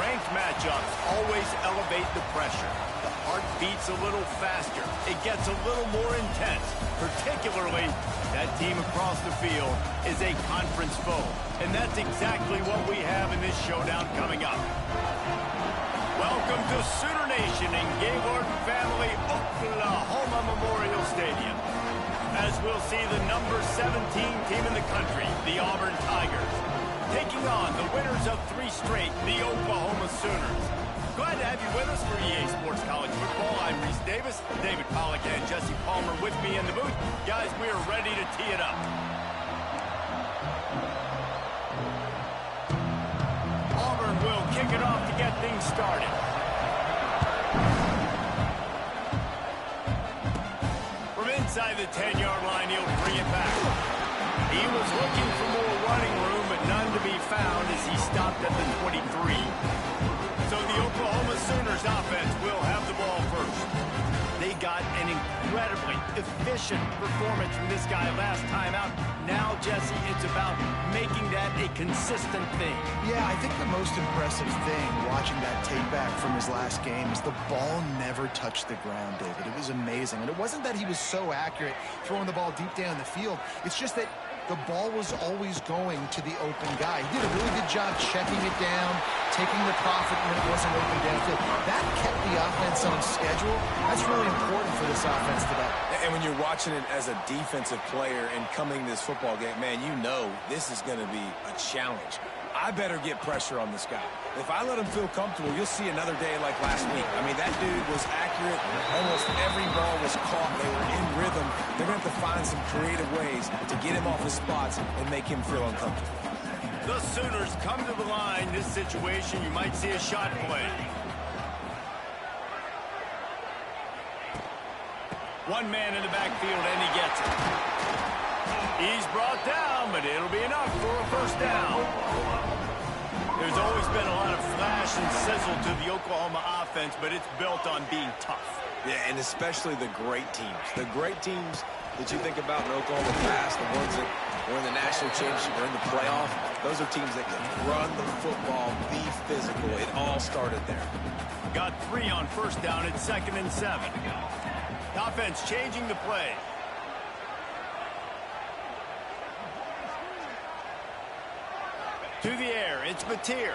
Ranked matchups always elevate the pressure. The heart beats a little faster. It gets a little more intense. Particularly, that team across the field is a conference foe. And that's exactly what we have in this showdown coming up. Welcome to Sooner Nation in Gaylord Family Oklahoma Memorial Stadium. As we'll see the number 17 team in the country, the Auburn Tigers, taking on the winners of 3 straight, the Oklahoma Sooners. Glad to have you with us for EA Sports College Football. I'm Reese Davis, David Pollack and Jesse Palmer with me in the booth. Guys, we are ready to tee it up. Auburn will kick it off to get things started. From inside the 10-yard line, he'll bring it back. He was looking for more running room, but none to be found as he stopped at the 23. So the Oklahoma Sooners offense will have the ball first. They got an incredibly efficient performance from this guy last time out. Now, Jesse, it's about making that a consistent thing. Yeah, I think the most impressive thing watching that tape back from his last game is the ball never touched the ground, David. It was amazing. And it wasn't that he was so accurate throwing the ball deep down the field. It's just that the ball was always going to the open guy. He did a really good job checking it down, taking the profit when it wasn't open downfield. That kept the offense on schedule. That's really important for this offense today. And when you're watching it as a defensive player and coming to this football game, man, you know this is going to be a challenge. I better get pressure on this guy. If I let him feel comfortable, you'll see another day like last week. I mean, that dude was accurate. Almost every ball was caught. They were in rhythm. They're going to have to find some creative ways to get him off his spots and make him feel uncomfortable. The Sooners come to the line. This situation, you might see a shot play. One man in the backfield, and he gets it. He's brought down, but it'll be enough for a first down. There's always been a lot of flash and sizzle to the Oklahoma offense, but it's built on being tough. Yeah, and especially the great teams. The great teams that you think about in Oklahoma past, the ones that were in the national championship or in the playoff, those are teams that can run the football, be physical. It all started there. Got 3 on first down at 2nd and 7. Offense changing the play. To the air, it's Mateer.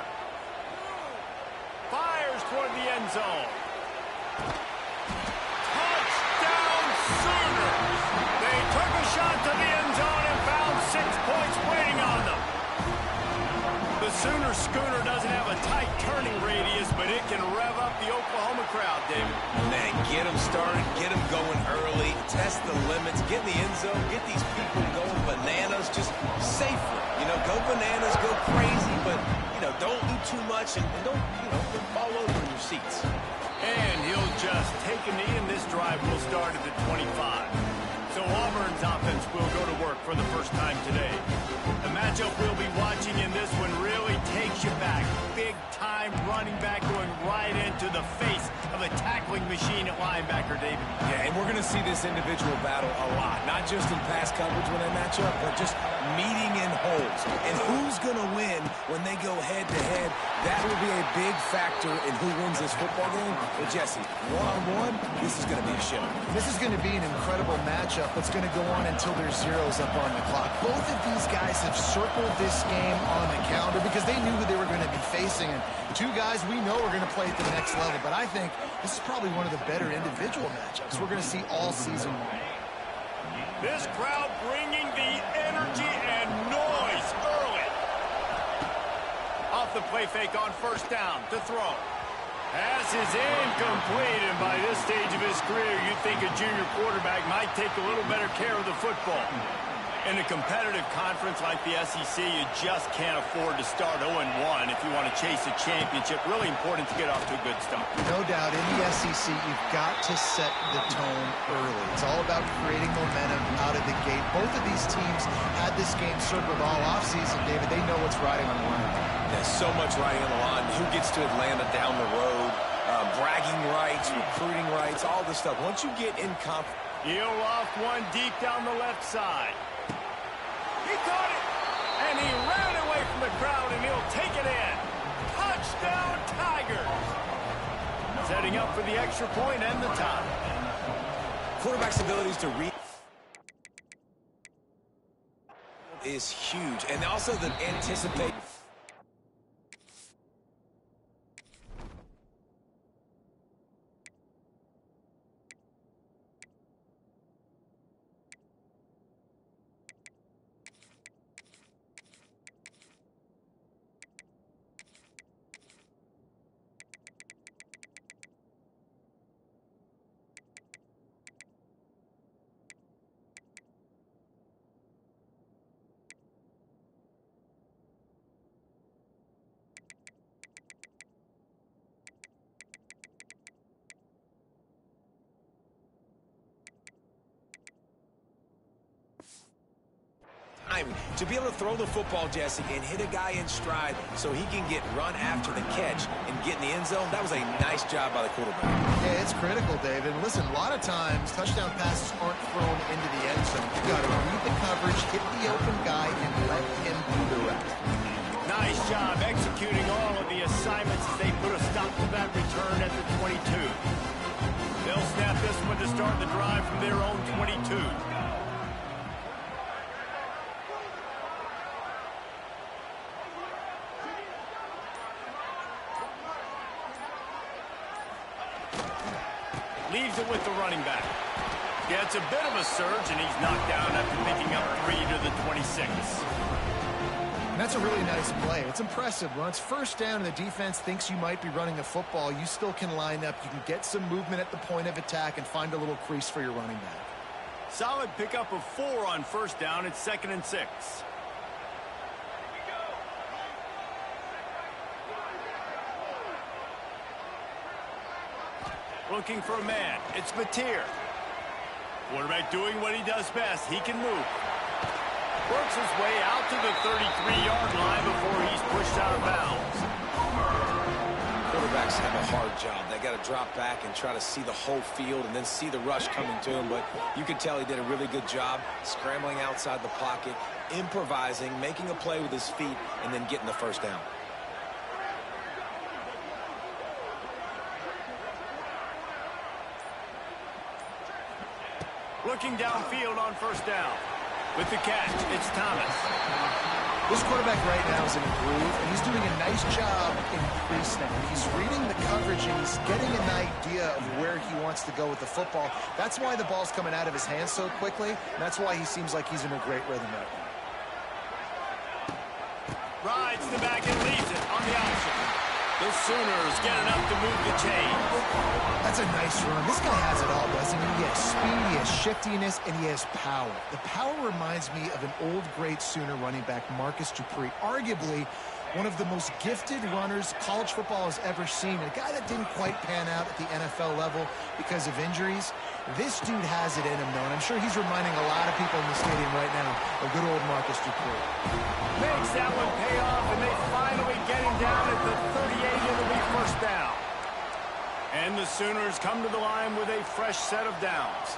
Fires toward the end zone. Touchdown Sooners! They took a shot to the end zone and found 6 points waiting on them. The Sooner schooner doesn't have a tight turning radius, but it can rev up the Oklahoma crowd, David. Man, get them started, get them going early, test the limits, get in the end zone, get these people going bananas, just safely. You know, go bananas, go crazy, but, you know, don't do too much and don't, you know, fall over in your seats. And he'll just take a knee, and this drive will start at the 25. So Auburn's offense will go to work for the first time today. The matchup we'll be watching in this one really takes you back. Big-time running back going right into the face of a tackling machine at linebacker, David. Yeah, and we're going to see this individual battle a lot, not just in pass coverage when they match up, but just meeting in holes. And who's going to win when they go head-to-head? That will be a big factor in who wins this football game. But, Jesse, one-on-one, this is going to be a show. This is going to be an incredible matchup that's going to go on until there's zeros up on the clock. Both of these guys have circled this game on the calendar because they knew who they were going to be facing. And 2 guys we know are going to play at the next level. But I think this is probably one of the better individual matchups we're going to see all season long. This crowd bringing the energy and noise early. Off the play fake on first down to throw. Pass is incomplete, and by this stage of his career, you'd think a junior quarterback might take a little better care of the football. In a competitive conference like the SEC, you just can't afford to start 0-1 if you want to chase a championship. Really important to get off to a good start. No doubt, in the SEC, you've got to set the tone early. It's all about creating momentum out of the gate. Both of these teams had this game circled all offseason, David. They know what's riding on the line. There's so much riding on the line. Who gets to Atlanta down the road? Bragging rights, recruiting rights, all this stuff. Once you get in confidence. He'll loft one deep down the left side. He caught it, and he ran away from the crowd, and he'll take it in. Touchdown! Touchdown, Tigers! Setting up for the extra point and the tie. Quarterback's abilities to read is huge, and also the anticipate. To be able to throw the football, Jesse, and hit a guy in stride so he can get run after the catch and get in the end zone, that was a nice job by the quarterback. Yeah, it's critical, David. Listen, a lot of times touchdown passes aren't thrown into the end zone. You got to read the coverage, hit the open guy, and let him do the rest. Nice job executing all of the assignments as they put a stop to that return at the 22. They'll snap this one to start the drive from their own 22. Leaves it with the running back. Yeah, it's a bit of a surge, and he's knocked down after picking up 3 to the 26. And that's a really nice play. It's impressive. When it's first down and the defense thinks you might be running a football, you still can line up. You can get some movement at the point of attack and find a little crease for your running back. Solid pickup of 4 on first down. It's 2nd and 6. Looking for a man. It's Mateer. Quarterback doing what he does best. He can move. Works his way out to the 33-yard line before he's pushed out of bounds. Quarterbacks have a hard job. They got to drop back and try to see the whole field and then see the rush coming to him. But you can tell he did a really good job scrambling outside the pocket, improvising, making a play with his feet, and then getting the first down. Looking downfield on first down. With the catch, it's Thomas. This quarterback right now is in a groove, and he's doing a nice job in pre-snap. He's reading the coverage, and he's getting an idea of where he wants to go with the football. That's why the ball's coming out of his hands so quickly, and that's why he seems like he's in a great rhythm right now. Rides the back and leaves it on the option. The Sooners get enough to move the chains. That's a nice run. This guy has it all, doesn't he? He has speed, he has shiftiness, and he has power. The power reminds me of an old great Sooner running back, Marcus Dupree. Arguably one of the most gifted runners college football has ever seen. A guy that didn't quite pan out at the NFL level because of injuries. This dude has it in him, though, and I'm sure he's reminding a lot of people in the stadium right now of good old Marcus Dupree. Makes that one pay off, and they finally get him down at the 38. It'll be first down. And the Sooners come to the line with a fresh set of downs.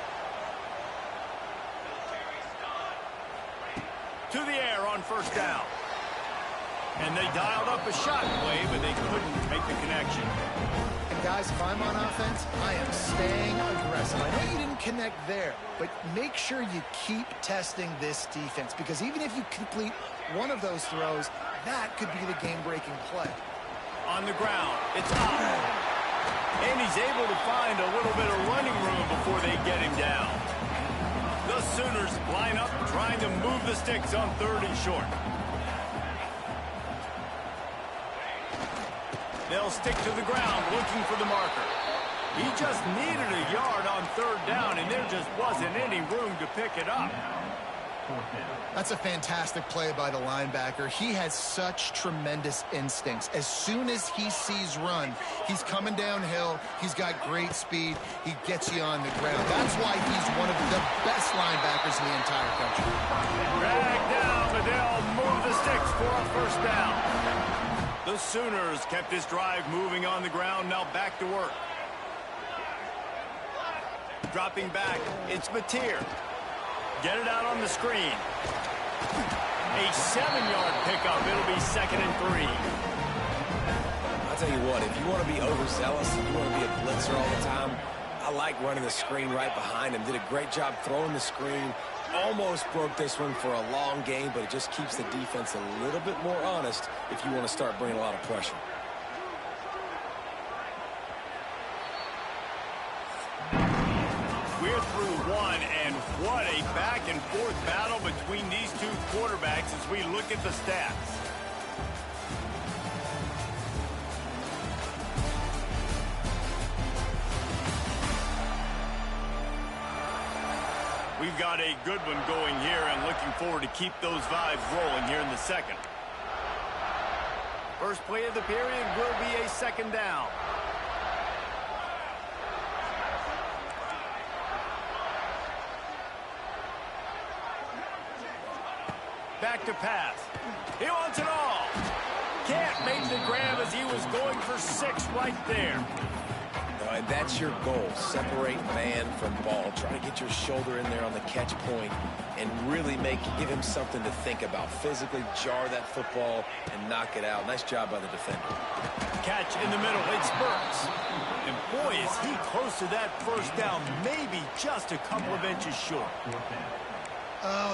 To the air on first down. And they dialed up a shot play, but they couldn't make the connection. And guys, if I'm on offense, I am staying aggressive. I know you didn't connect there, but make sure you keep testing this defense, because even if you complete one of those throws, that could be the game-breaking play. On the ground, it's up. And he's able to find a little bit of running room before they get him down. The Sooners line up trying to move the sticks on 3rd and short. They'll stick to the ground looking for the marker. He just needed a yard on 3rd down, and there just wasn't any room to pick it up. That's a fantastic play by the linebacker. He has such tremendous instincts. As soon as he sees run, he's coming downhill. He's got great speed. He gets you on the ground. That's why he's one of the best linebackers in the entire country. Dragged down, but they'll move the sticks for a first down. The Sooners kept this drive moving on the ground, now back to work. Dropping back, it's Mateer. Get it out on the screen. A 7-yard pickup. It'll be 2nd and 3. That's tell you what, if you want to be overzealous and you want to be a blitzer all the time, I like running the screen right behind him. Did a great job throwing the screen. Almost broke this one for a long game, but it just keeps the defense a little bit more honest if you want to start bringing a lot of pressure. We're through one, and what a back-and-forth battle between these two quarterbacks as we look at the stats. We've got a good one going here and looking forward to keep those vibes rolling here in the second. First play of the period will be a second down. Back to pass. He wants it all. Can't make the grab as he was going for 6 right there. And that's your goal. Separate man from ball. Try to get your shoulder in there on the catch point and really give him something to think about. Physically jar that football and knock it out. Nice job by the defender. Catch in the middle. It spurts. And boy, is he close to that first down. Maybe just a couple of inches short.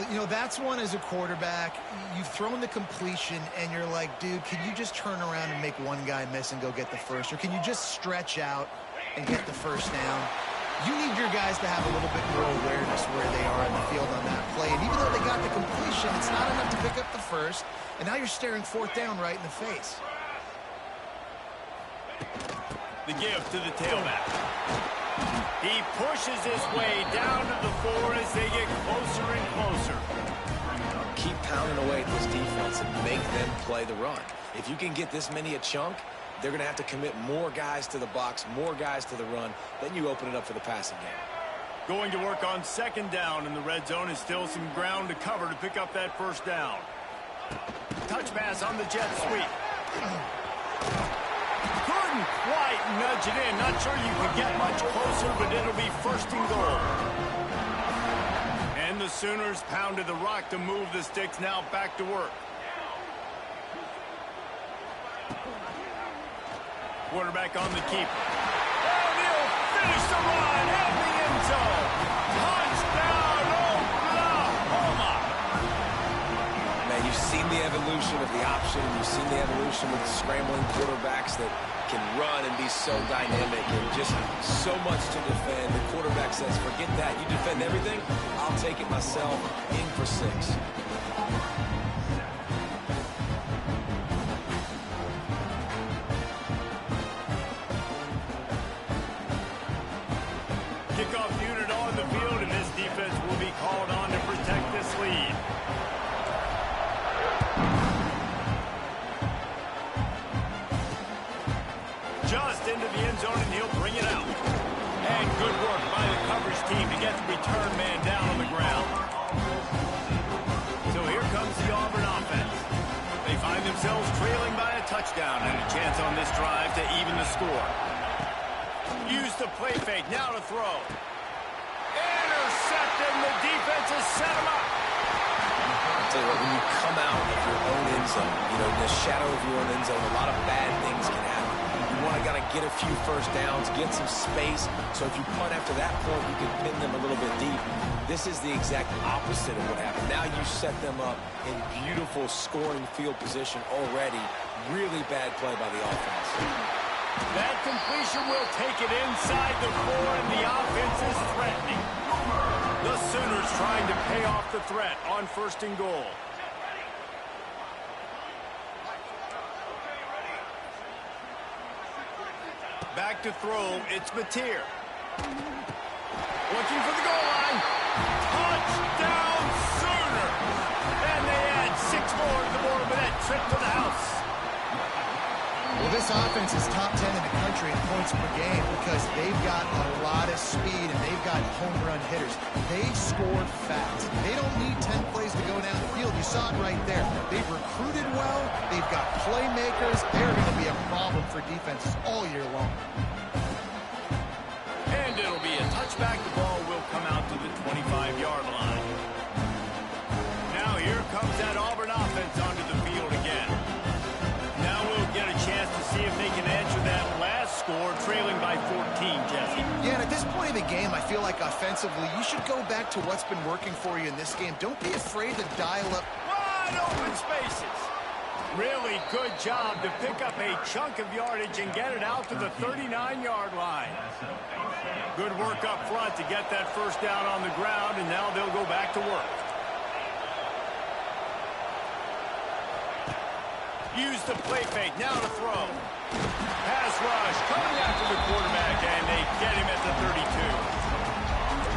You know, that's one as a quarterback. You've thrown the completion, and you're like, dude, can you just turn around and make one guy miss and go get the first? Or can you just stretch out and get the first down? You need your guys to have a little bit more awareness where they are in the field on that play. And even though they got the completion, it's not enough to pick up the first. And now you're staring 4th down right in the face. The give to the tailback. He pushes his way down to the 4 as they get closer and closer. Keep pounding away at this defense and make them play the run. If you can get this many a chunk, they're going to have to commit more guys to the box, more guys to the run. Then you open it up for the passing game. Going to work on second down in the red zone is still some ground to cover to pick up that first down. Touch pass on the jet sweep. Couldn't quite nudge it in. Not sure you could get much closer, but it'll be 1st and goal. And the Sooners pounded the rock to move the sticks. Now back to work. Quarterback on the keeper. And he'll finish the run at the end zone. Touchdown, Oklahoma! Man, you've seen the evolution of the option. You've seen the evolution with scrambling quarterbacks that can run and be so dynamic and just so much to defend. The quarterback says, forget that. You defend everything, I'll take it myself. In for 6. Kickoff unit on the field, and this defense will be called on to protect this lead. Just into the end zone, and he'll bring it out. And good work by the coverage team to get the return man down on the ground. So here comes the Auburn offense. They find themselves trailing by a touchdown and a chance on this drive to even the score. Use the play fake, now to throw. Intercepted, and the defense has set him up. I'll tell you what, when you come out of your own end zone, you know, in the shadow of your own end zone, a lot of bad things can happen. You want to get a few first downs, get some space, so if you punt after that point, you can pin them a little bit deep. This is the exact opposite of what happened. Now you set them up in beautiful scoring field position already. Really bad play by the offense. That completion will take it inside the 4, and the offense is threatening. The Sooners trying to pay off the threat on 1st and goal. Back to throw, it's Mateer. Looking for the goal line. Touchdown Sooners! And they add 6 more to the board with that trip to the house. Well, this offense is top 10 in the country in points per game because they've got a lot of speed and they've got home run hitters. They score fast. They don't need 10 plays to go down the field. You saw it right there. They've recruited well. They've got playmakers. They're going to be a problem for defenses all year long. And it'll be a touchback. The ball will come out to the 25-yard line. Now here comes that Auburn offense onto the field again. Now we'll get a chance to see if they can edge the game, I feel like offensively, you should go back to what's been working for you in this game. Don't be afraid to dial up. Wide open spaces. Really good job to pick up a chunk of yardage and get it out to the 39-yard line. Good work up front to get that first down on the ground, and now they'll go back to work. Use the play fake, now to throw. Pass rush, coming after the quarterback, and they get him at the 32.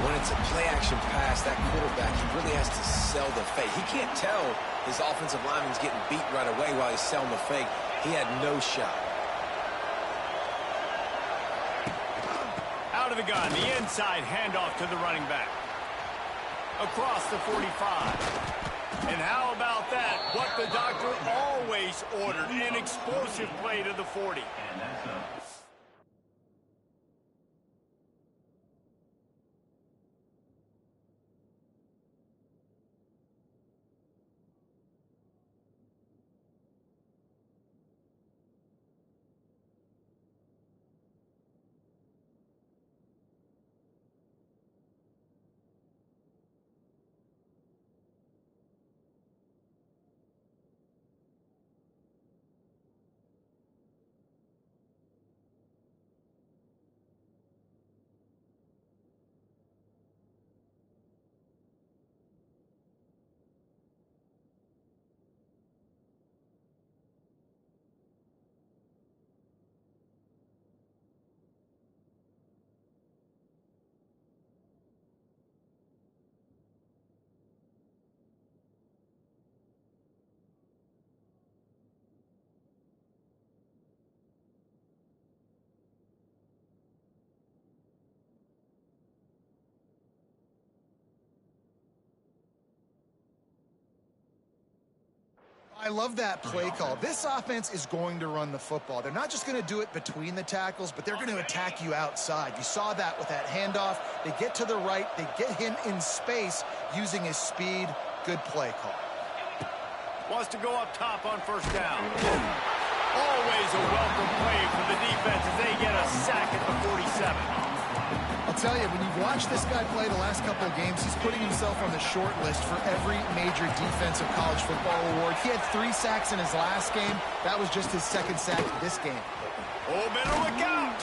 When it's a play-action pass, that quarterback, he really has to sell the fake. He can't tell his offensive lineman's getting beat right away while he's selling the fake. He had no shot. Out of the gun, the inside handoff to the running back. Across the 45. And how about that? What the doctor always ordered, an explosive play to the 40. I love that play call. This offense is going to run the football. They're not just going to do it between the tackles, but they're going to attack you outside. You saw that with that handoff. They get to the right. They get him in space using his speed. Good play call. Wants to go up top on first down. Always a welcome play for the defense as they get a sack at the 47. I'll tell you, when you've watched this guy play the last couple of games, he's putting himself on the short list for every major defensive college football award. He had 3 sacks in his last game. That was just his 2nd sack this game. Oh, better look out!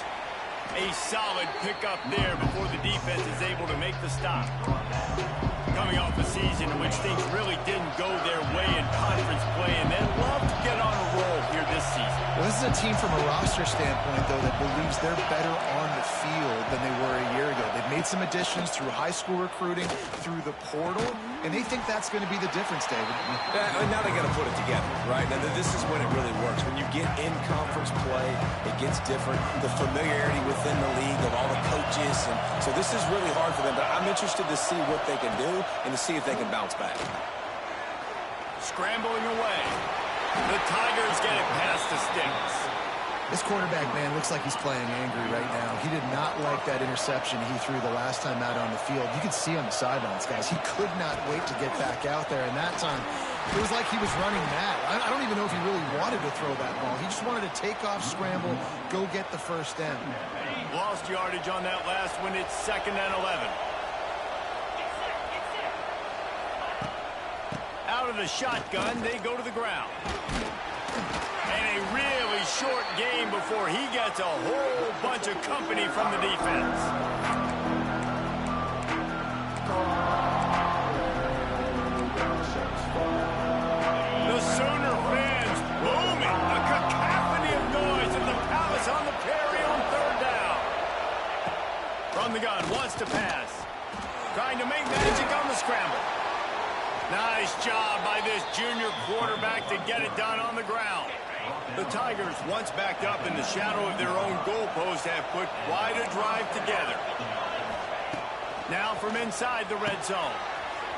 A solid pickup there before the defense is able to make the stop. Coming off a season in which things really didn't go their way in conference play, and they'd love to get on a roll here this season. Well, this is a team from a roster standpoint, though, that believes they're better on the field than they were a year ago. They've made some additions through high school recruiting, through the portal, and they think that's going to be the difference, David. Now they got to put it together, right? Now this is when it really works. When you get in conference play, it gets different. The familiarity within the league of all the coaches, and so this is really hard for them. But I'm interested to see what they can do and to see if they can bounce back. Scrambling away. The Tigers get it past the sticks. This quarterback, man, looks like he's playing angry right now. He did not like that interception he threw the last time out on the field. You could see on the sidelines, guys. He could not wait to get back out there, and that time it was like he was running mad. I don't even know if he really wanted to throw that ball. He just wanted to take off, scramble, go get the first down. Lost yardage on that last one. It's 2nd and 11. Out of the shotgun, they go to the ground. And a really short game before he gets a whole bunch of company from the defense. The Sooner fans booming. A cacophony of noise in the Palace on the Prairie on 3rd down. From the gun, wants to pass. Trying to make magic on the scramble. Nice job by this junior quarterback to get it done on the ground. The Tigers, once backed up in the shadow of their own goalpost, have put quite a drive together. Now from inside the red zone.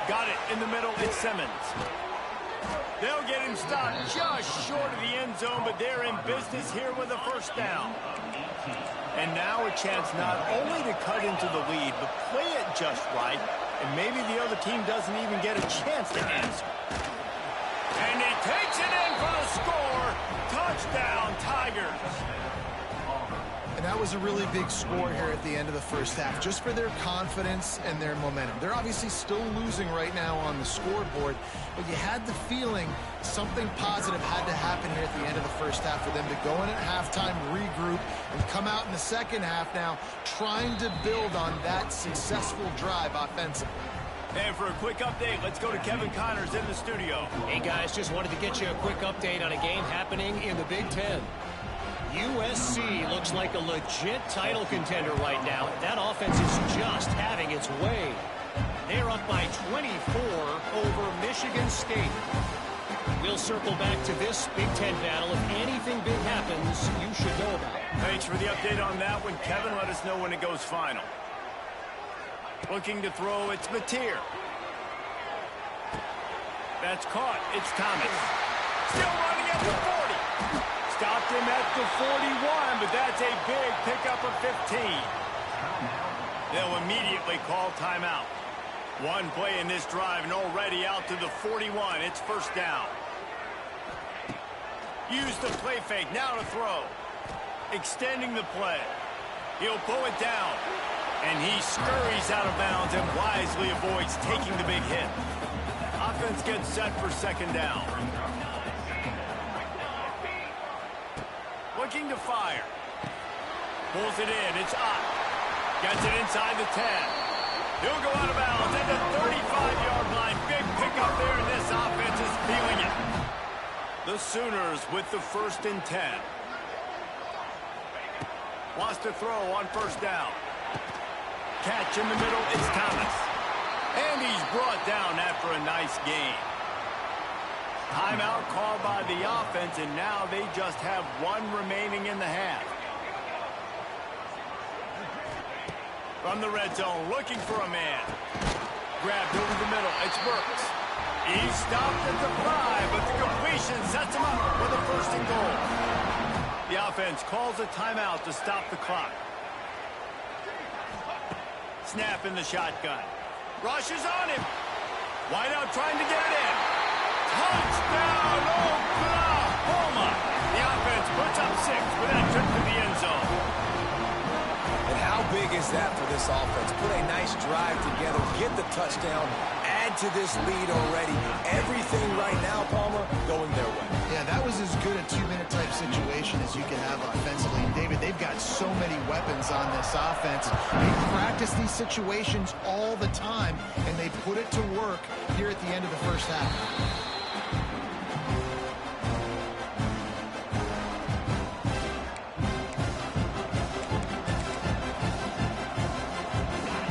Got it in the middle, it's Simmons. They'll get him stopped just short of the end zone, but they're in business here with a first down. And now a chance not only to cut into the lead, but play it just right, and maybe the other team doesn't even get a chance to answer. And he takes it in for the score. Touchdown, Tigers. And that was a really big score here at the end of the first half, just for their confidence and their momentum. They're obviously still losing right now on the scoreboard, but you had the feeling something positive had to happen here at the end of the first half for them to go in at halftime, regroup, and come out in the second half now trying to build on that successful drive offensively. And for a quick update, let's go to Kevin Connors in the studio. Hey, guys, just wanted to get you a quick update on a game happening in the Big Ten. USC looks like a legit title contender right now. That offense is just having its way. They're up by 24 over Michigan State. We'll circle back to this Big Ten battle. If anything big happens, you should know about it. Thanks for the update on that one, Kevin. Let us know when it goes final. Looking to throw, it's Mateer. That's caught. It's Thomas. Still running at the 40. Stopped him at the 41, but that's a big pickup of 15. They'll immediately call timeout. One play in this drive and already out to the 41. It's first down. Use the play fake. Now to throw. Extending the play. He'll pull it down. And he scurries out of bounds and wisely avoids taking the big hit. Offense gets set for second down. Looking to fire. Pulls it in. It's up. Gets it inside the 10. He'll go out of bounds at the 35-yard line. Big pickup there, and this offense is feeling it. The Sooners with the 1st and 10. Wants to throw on first down. Catch in the middle, it's Thomas. And he's brought down after a nice gain. Timeout called by the offense, and now they just have one remaining in the half. From the red zone, looking for a man. Grabbed over the middle, it's Burks. He's stopped at the 5, but the completion sets him up for the 1st and goal. The offense calls a timeout to stop the clock. Snap in the shotgun. Rushes on him. Wide out trying to get it in. Touchdown, Oklahoma! The offense puts up 6 with that trip to the end zone. And how big is that for this offense? Put a nice drive together, get the touchdown, add to this lead already. Everything right now, Palmer, going their way. Yeah, that was as good a 2-minute type situation as you can have offensively. And David, they've got so many weapons on this offense. They practice these situations all the time, and they put it to work here at the end of the first half.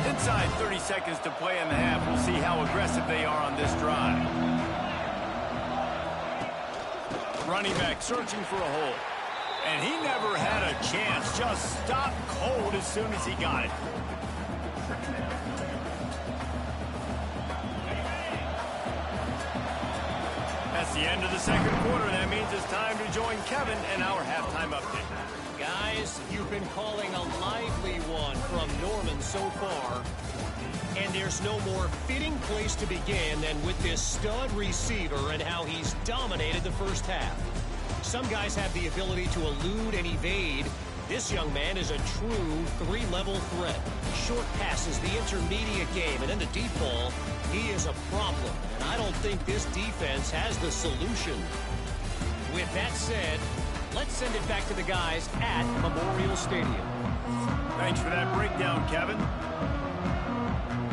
Inside 30 seconds to play in the half. We'll see how aggressive they are on this drive. Running back searching for a hole. And he never had a chance. Just stopped cold as soon as he got it. That's the end of the second quarter. That means it's time to join Kevin in our halftime update. Guys, you've been calling a lively one from Norman so far. And there's no more fitting place to begin than with this stud receiver and how he's dominated the first half. Some guys have the ability to elude and evade. This young man is a true 3-level threat. Short passes, the intermediate game, and then the deep ball, he is a problem. And I don't think this defense has the solution. With that said, let's send it back to the guys at Memorial Stadium. Thanks for that breakdown, Kevin.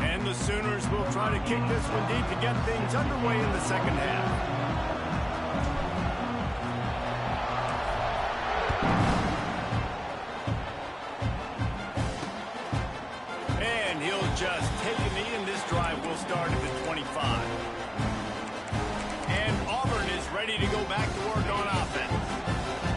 And the Sooners will try to kick this one deep to get things underway in the second half. And he'll just take a knee, and this drive will start at the 25. And Auburn is ready to go back to work on offense.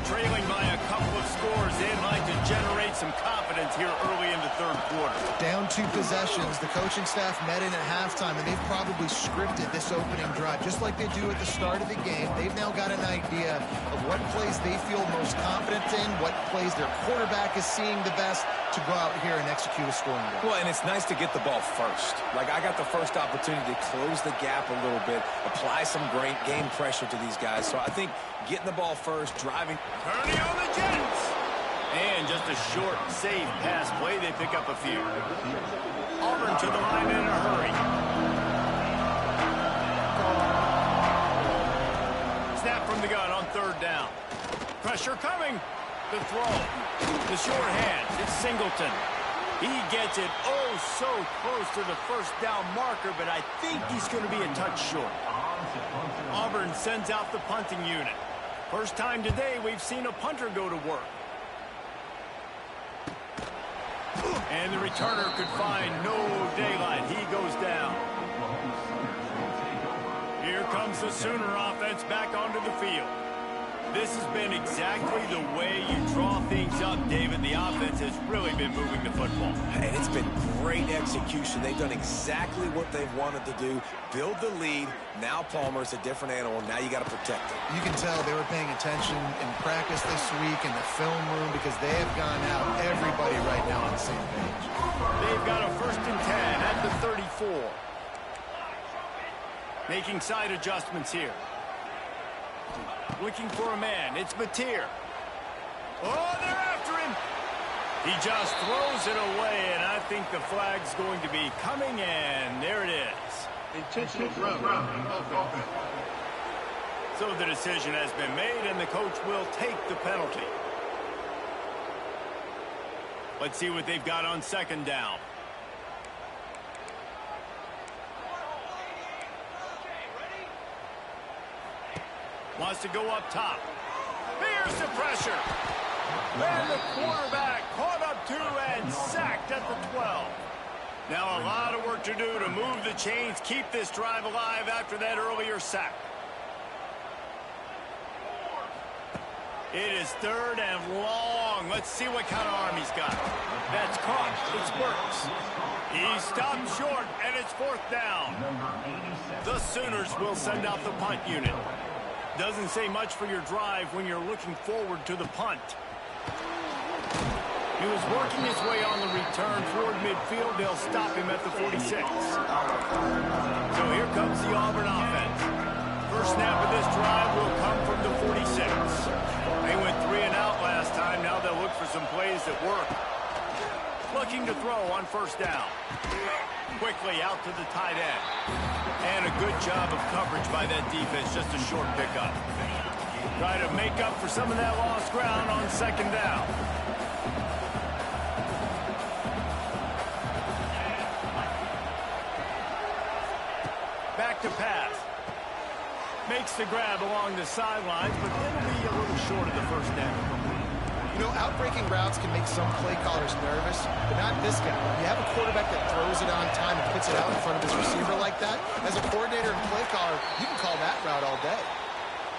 Trailing by a couple of scores, they'd like to generate some confidence here early in the third quarter. Down 2 possessions, the coaching staff met in at halftime, and they've probably scripted this opening drive, just like they do at the start of the game. They've now got an idea of what plays they feel most confident in, what plays their quarterback is seeing the best to go out here and execute a scoring drive. Well, and it's nice to get the ball first. Like, I got the first opportunity to close the gap a little bit, apply some great game pressure to these guys. So I think getting the ball first, driving. Purdy on the Jets. And just a short, safe pass play. They pick up a few. Auburn to the line in a hurry. Snap from the gun on 3rd down. Pressure coming. The throw. The short hand. It's Singleton. He gets it so close to the 1st down marker, but I think he's going to be a touch short. Auburn sends out the punting unit. First time today we've seen a punter go to work. And the returner could find no daylight. He goes down. Here comes the Sooner offense back onto the field. This has been exactly the way you draw things up, David. The offense has really been moving the football. And it's been great execution. They've done exactly what they've wanted to do. Build the lead. Now Palmer's a different animal. Now you got to protect him. You can tell they were paying attention in practice this week in the film room because they have gone out, everybody right now on the same page. They've got a 1st and 10 at the 34. Making side adjustments here. Looking for a man. It's Mateer. Oh, they're after him. He just throws it away, and I think the flag's going to be coming, and there it is. Intentional grounding. So the decision has been made, and the coach will take the penalty. Let's see what they've got on 2nd down. Wants to go up top. Here's the pressure. And the quarterback caught up 2 and sacked at the 12. Now a lot of work to do to move the chains, keep this drive alive after that earlier sack. It is 3rd and long. Let's see what kind of arm he's got. That's caught. It's Burks. He stopped short, and it's 4th down. The Sooners will send out the punt unit. Doesn't say much for your drive when you're looking forward to the punt. He was working his way on the return toward midfield. They'll stop him at the 46. So here comes the Auburn offense. First snap of this drive will come from the 46. They went 3 and out last time. Now they'll look for some plays that work. Looking to throw on 1st down. Quickly out to the tight end. And a good job of coverage by that defense. Just a short pickup. Try to make up for some of that lost ground on 2nd down. Back to pass. Makes the grab along the sidelines, but it'll be a little short of the 1st down. You know, outbreaking routes can make some play callers nervous, but not this guy. You have a quarterback that throws it on time and puts it out in front of his receiver like that. As a coordinator and play caller, you can call that route all day.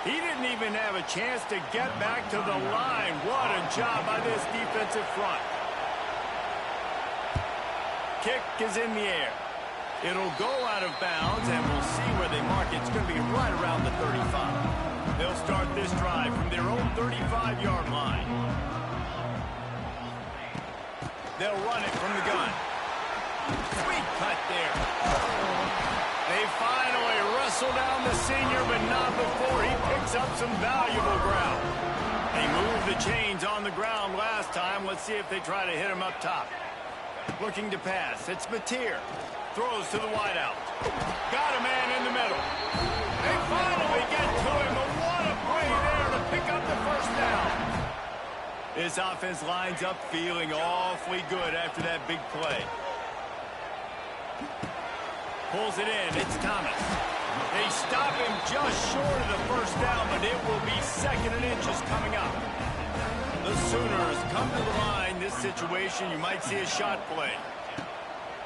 He didn't even have a chance to get back to the line. What a job by this defensive front. Kick is in the air. It'll go out of bounds, and we'll see where they mark it. It's going to be right around the 35. They'll start this drive from their own 35-yard line. They'll run it from the gun. Sweet cut there. They finally wrestle down the senior, but not before he picks up some valuable ground. They moved the chains on the ground last time. Let's see if they try to hit him up top. Looking to pass. It's Mateer. Throws to the wideout. Got a man in the middle. They finally get to him, but what a play there to pick up the 1st down. This offense lines up feeling awfully good after that big play. Pulls it in. It's Thomas. They stop him just short of the 1st down, but it will be 2nd and inches coming up. The Sooners come to the line. This situation, you might see a shot play.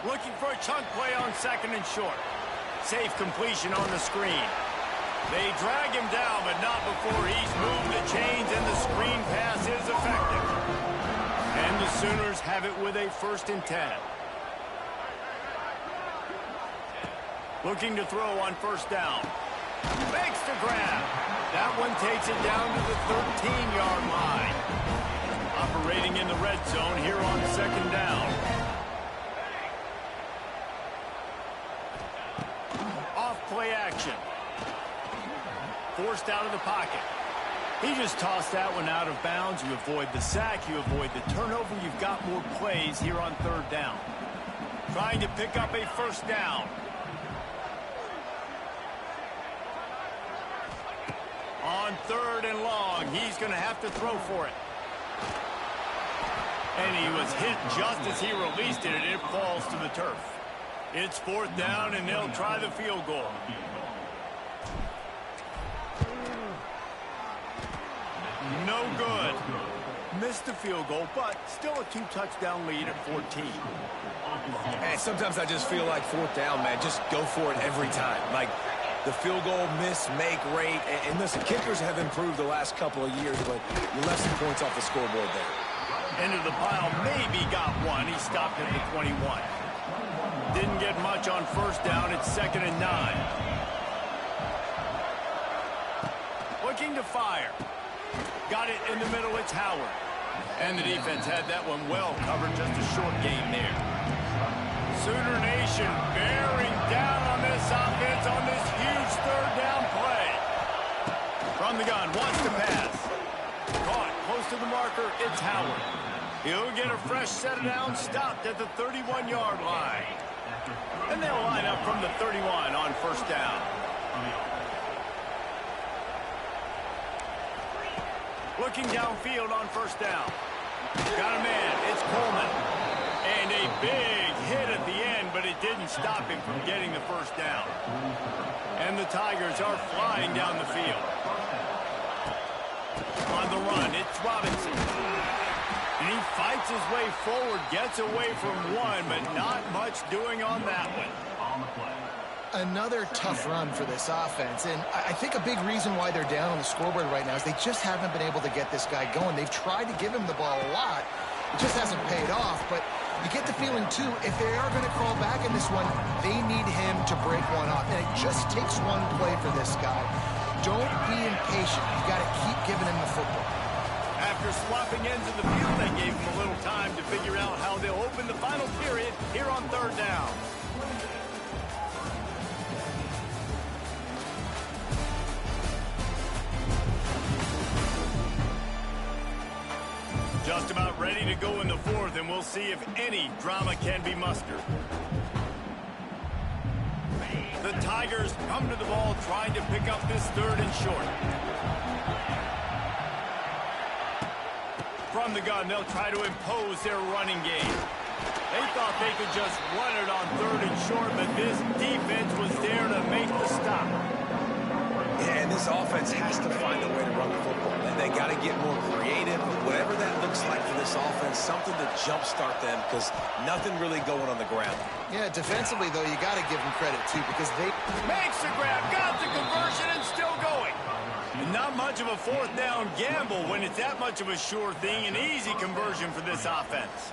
Looking for a chunk play on 2nd and short. Safe completion on the screen. They drag him down, but not before he's moved the chains, and the screen pass is effective. And the Sooners have it with a 1st and 10. Looking to throw on 1st down. Makes the grab. That one takes it down to the 13-yard line. Operating in the red zone here on 2nd down. Off play action. Forced out of the pocket. He just tossed that one out of bounds. You avoid the sack, you avoid the turnover. You've got more plays here on third down. Trying to pick up a first down. On third and long, he's going to have to throw for it. And he was hit just as he released it, and it falls to the turf. It's fourth down, and they'll try the field goal. No good. Missed the field goal, but still a 2-touchdown lead at 14. And sometimes I just feel like fourth down, man, just go for it every time. Like the field goal, miss, make, rate. And listen, kickers have improved the last couple of years, but you left some points off the scoreboard there. Into the pile, maybe got one. He stopped at the 21. Didn't get much on first down. It's 2nd and 9. Looking to fire. Got it in the middle. It's Howard. And the defense had that one well covered. Just a short game there. Sooner Nation bearing down on this offense on this huge third down play. From the gun, wants to pass. Caught close to the marker. It's Howard. He'll get a fresh set of downs, stopped at the 31-yard line. And they'll line up from the 31 on first down. Looking downfield on first down. Got a man. It's Coleman. And a big hit at the end, but it didn't stop him from getting the first down. And the Tigers are flying down the field. On the run, it's Robinson. And he fights his way forward, gets away from one, but not much doing on that one. Another tough run for this offense, and I think a big reason why they're down on the scoreboard right now is they just haven't been able to get this guy going. They've tried to give him the ball a lot. It just hasn't paid off, but you get the feeling, too, if they are going to crawl back in this one, they need him to break one off, and it just takes one play for this guy. Don't be impatient. You got to keep giving him the football. After swapping ends of the field, they gave him a little time to figure out how they'll open the final period here on third down. Just about ready to go in the fourth, and we'll see if any drama can be mustered. The Tigers come to the ball trying to pick up this third and short. From the gun, they'll try to impose their running game. They thought they could just run it on third and short, but this defense was there to make the stop. And this offense has to find a way to run the football. And they got to get more creative, whatever that looks like for this offense, something to jumpstart them because nothing really going on the ground. Yeah, defensively, though, you got to give them credit, too, because they... Makes the grab, got the conversion, and still going. Not much of a fourth down gamble when it's that much of a sure thing. An easy conversion for this offense.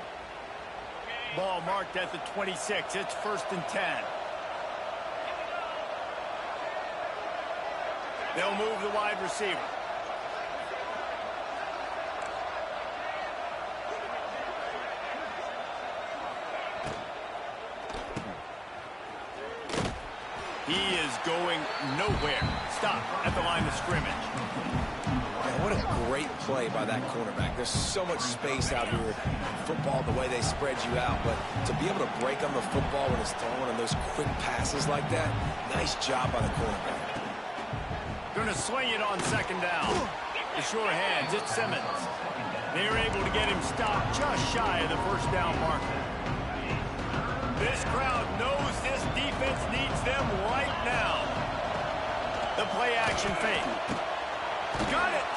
Ball marked at the 26. It's 1st and 10. They'll move the wide receiver. He is going nowhere. Stop at the line of scrimmage. Man, what a great play by that cornerback. There's so much space out here in football, the way they spread you out. But to be able to break on the football when it's thrown on those quick passes like that, nice job by the cornerback. Going to swing it on 2nd down. The sure hands, it's Simmons. They're able to get him stopped just shy of the first down marker. This crowd knows this defense needs them right now. The play action fake. Got it.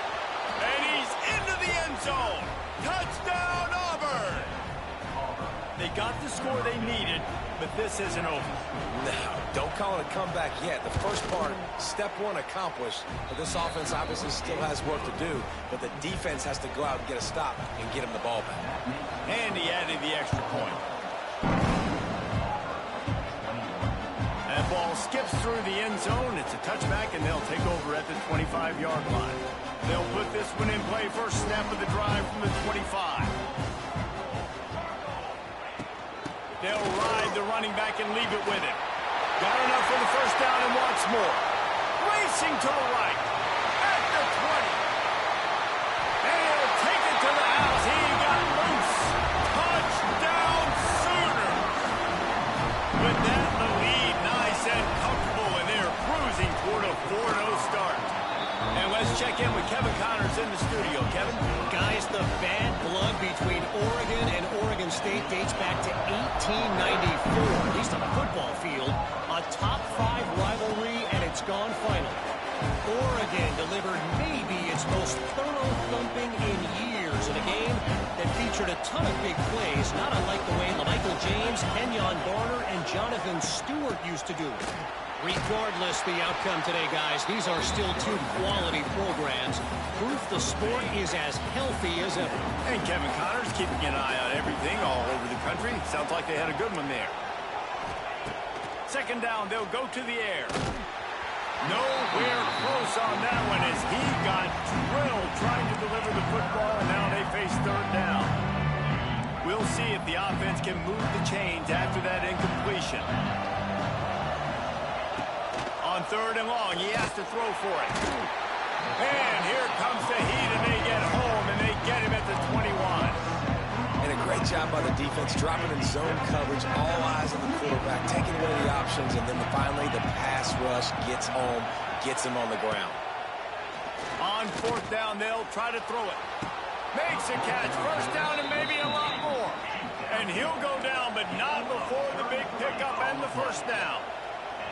And he's into the end zone. Touchdown, Auburn. They got the score they needed, but this isn't over. No, don't call it a comeback yet. The first part, step one accomplished. But this offense obviously still has work to do. But the defense has to go out and get a stop and get him the ball back. And he added the extra point. That ball skips through the end zone. It's a touchback, and they'll take over at the 25-yard line. They'll put this one in play. First snap of the drive from the 25. They'll ride the running back and leave it with him. Got enough for the first down and wants more. Racing to the right. At the 20. And let's check in with Kevin Connors in the studio. Kevin? Guys, the bad blood between Oregon and Oregon State dates back to 1894, at least on the football field. A top-5 rivalry, and it's gone finally. Oregon delivered maybe its most thorough thumping in years in a game that featured a ton of big plays, not unlike the way LaMichael James, Kenyon Barner, and Jonathan Stewart used to do it. Regardless the outcome today, guys, these are still two quality programs. Proof the sport is as healthy as ever. And Kevin Connors keeping an eye on everything all over the country. Sounds like they had a good one there. Second down, they'll go to the air. Nowhere close on that one as he got drilled trying to deliver the football, and now they face third down. We'll see if the offense can move the chains after that incompletion. On third and long, he has to throw for it. And here comes the heat, and they get home, and they get him at the 21. And a great job by the defense, dropping in zone coverage, all eyes on the quarterback, taking away the options, and then finally the pass rush gets home, gets him on the ground. On fourth down, they'll try to throw it. Makes a catch, first down, and maybe a lot more. And he'll go down, but not before the big pickup and the first down.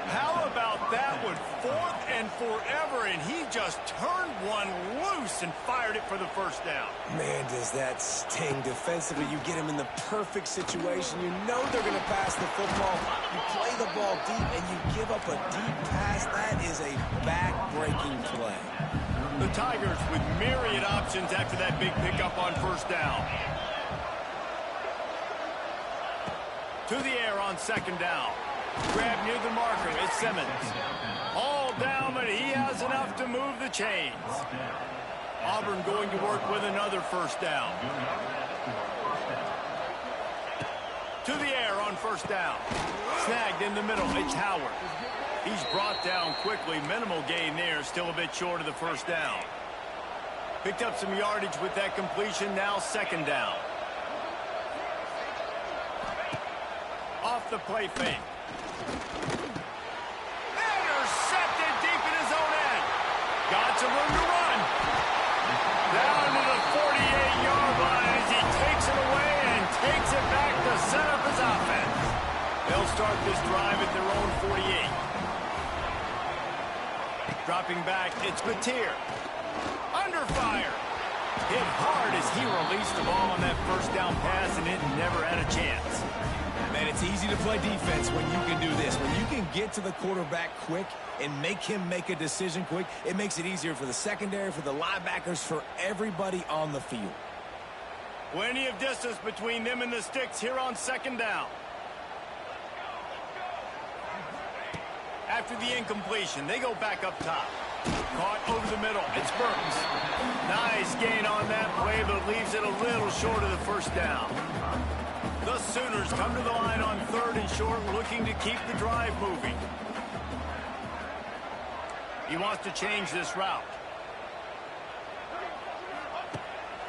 How about that one? Fourth and forever, and he just turned one loose and fired it for the first down. Man, does that sting defensively. You get him in the perfect situation. You know they're going to pass the football. You play the ball deep, and you give up a deep pass. That is a back-breaking play. The Tigers with myriad options after that big pickup on first down. To the air on second down. Grab near the marker. It's Simmons. All down, but he has enough to move the chains. Auburn going to work with another first down. To the air on first down. Snagged in the middle. It's Howard. He's brought down quickly. Minimal gain there. Still a bit short of the first down. Picked up some yardage with that completion. Now second down. Off the play fake. Intercepted deep in his own end. Got some room to run. Down to the 48-yard line as he takes it away and takes it back to set up his offense. They'll start this drive at their own 48. Dropping back, it's Mateer. Under fire. Hit hard as he released the ball on that first down pass, and it never had a chance. Man, it's easy to play defense when you can do this. When you can get to the quarterback quick and make him make a decision quick, it makes it easier for the secondary, for the linebackers, for everybody on the field. Plenty of distance between them and the sticks here on second down. After the incompletion, they go back up top. Caught over the middle. It's Burks. Nice gain on that play, but leaves it a little short of the first down. The Sooners come to the line on third and short, looking to keep the drive moving. He wants to change this route.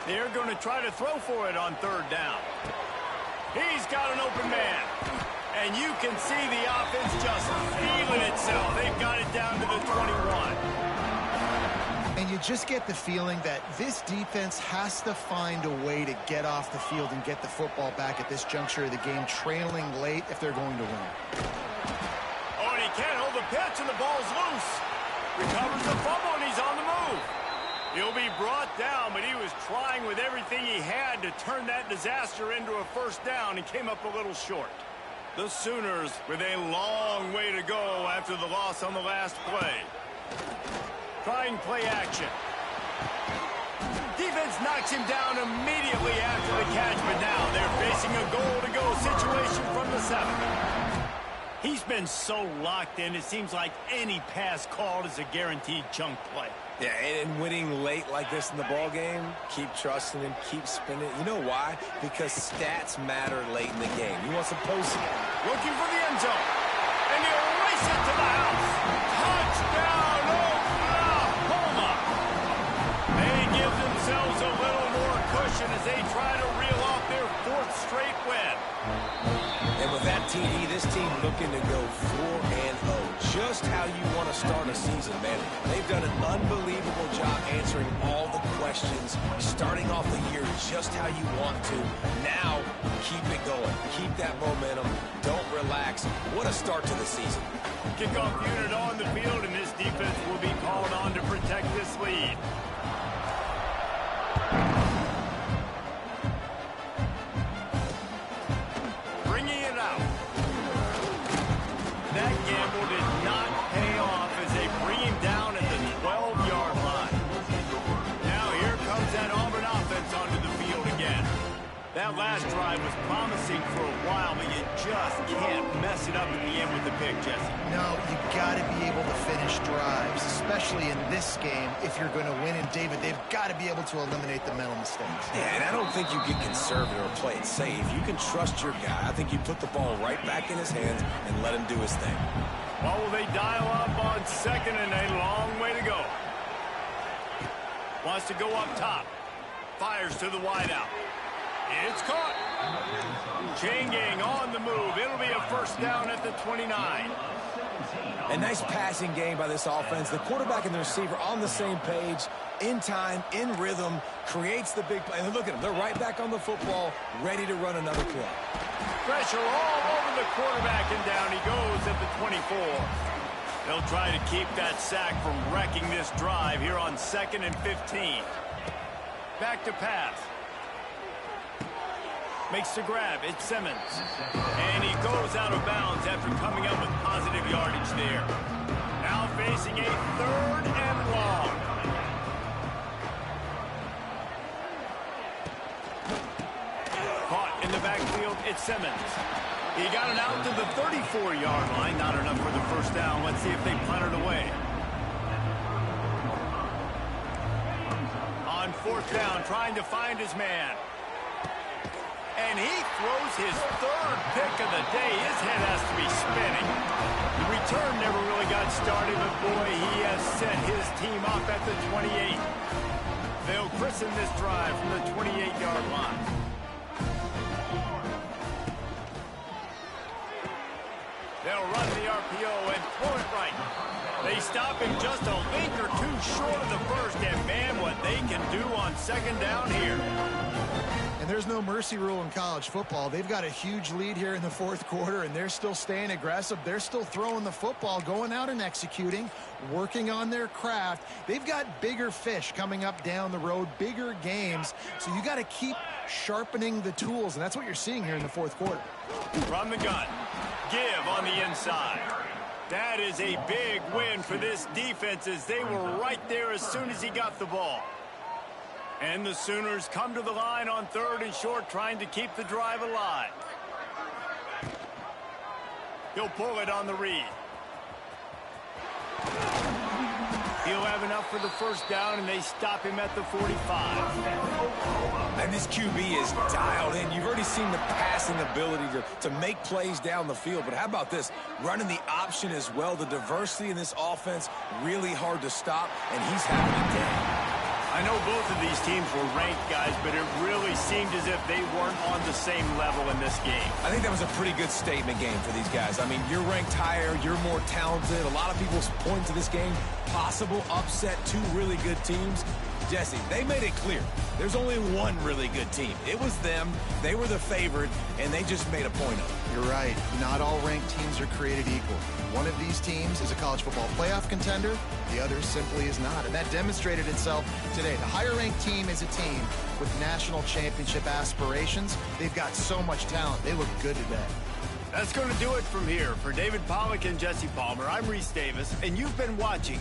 They're going to try to throw for it on third down. He's got an open man. And you can see the offense just feeling itself. They've got it down to the 21. And you just get the feeling that this defense has to find a way to get off the field and get the football back at this juncture of the game, trailing late if they're going to win. Oh, and he can't hold the pitch, and the ball's loose. Recovers the fumble, and he's on the move. He'll be brought down, but he was trying with everything he had to turn that disaster into a first down and came up a little short. The Sooners with a long way to go after the loss on the last play. Trying play action. Defense knocks him down immediately after the catch, but now they're facing a goal-to-go situation from the 7. He's been so locked in, it seems like any pass called is a guaranteed chunk play. Yeah, and winning late like this in the ball game, keep trusting him, keep spinning. You know why? Because stats matter late in the game. He wants to post it. Looking for the end zone. And he'll race it to the house. Touchdown, Oklahoma. They give themselves a little more cushion as they try to reel off their 4th straight win. And with that TD, this team looking to go 4-0. just how you want to start a season, man. They've done an unbelievable job answering all the questions, starting off the year just how you want to. Now, keep it going. Keep that momentum. Don't relax. What a start to the season. Kickoff unit on the field, and this defense will be called on to protect this lead. Bringing it out. That gamble did not pay off as they bring him down at the 12-yard line. Now here comes that Auburn offense onto the field again. That last drive was promising for a while, but you just can't mess it up at the end with the pick, Jesse. No, you got to be able to finish drives, especially in this game. If you're going to win, and David, they've got to be able to eliminate the mental mistakes. Yeah, and I don't think you get conservative or play it safe. You can trust your guy. I think you put the ball right back in his hands and let him do his thing. Well, will they dial up on second and a long way to go? Wants to go up top. Fires to the wideout. It's caught. Chain gang on the move. It'll be a first down at the 29. A nice passing game by this offense. The quarterback and the receiver on the same page, in time, in rhythm, creates the big play. And look at them. They're right back on the football, ready to run another play. Pressure all over the quarterback, and down he goes at the 24. They'll try to keep that sack from wrecking this drive here on 2nd and 15. Back to pass. Makes the grab. It's Simmons. And he goes out of bounds after coming up with positive yardage there. Now facing a 3rd and long. Caught in the backfield. It's Simmons. He got it out to the 34-yard line. Not enough for the first down. Let's see if they punt it away. On 4th down, trying to find his man. And he throws his 3rd pick of the day. His head has to be spinning. The return never really got started, but boy, he has set his team up at the 28. They'll christen this drive from the 28-yard line. They'll run the RPO and pull it right. They stop him just a link or two short of the first, and man, what they can do on 2nd down here. And there's no mercy rule in college football. They've got a huge lead here in the 4th quarter, and they're still staying aggressive. They're still throwing the football, going out and executing, working on their craft. They've got bigger fish coming up down the road, bigger games. So you got to keep sharpening the tools, and that's what you're seeing here in the 4th quarter. From the gun, give on the inside. That is a big win for this defense as they were right there as soon as he got the ball. And the Sooners come to the line on 3rd and short, trying to keep the drive alive. He'll pull it on the read. He'll have enough for the first down, and they stop him at the 45. And this QB is dialed in. You've already seen the passing ability to make plays down the field. But how about this? Running the option as well. The diversity in this offense, really hard to stop, and he's having a day. I know both of these teams were ranked, guys, but it really seemed as if they weren't on the same level in this game. I think that was a pretty good statement game for these guys. I mean, you're ranked higher, you're more talented. A lot of people point to this game, possible upset, 2 really good teams. Jesse, they made it clear. There's only one really good team. It was them. They were the favorite, and they just made a point of it. You're right. Not all ranked teams are created equal. One of these teams is a college football playoff contender. The other simply is not. And that demonstrated itself today. The higher-ranked team is a team with national championship aspirations. They've got so much talent. They look good today. That's going to do it from here. For David Pollack and Jesse Palmer, I'm Reese Davis, and you've been watching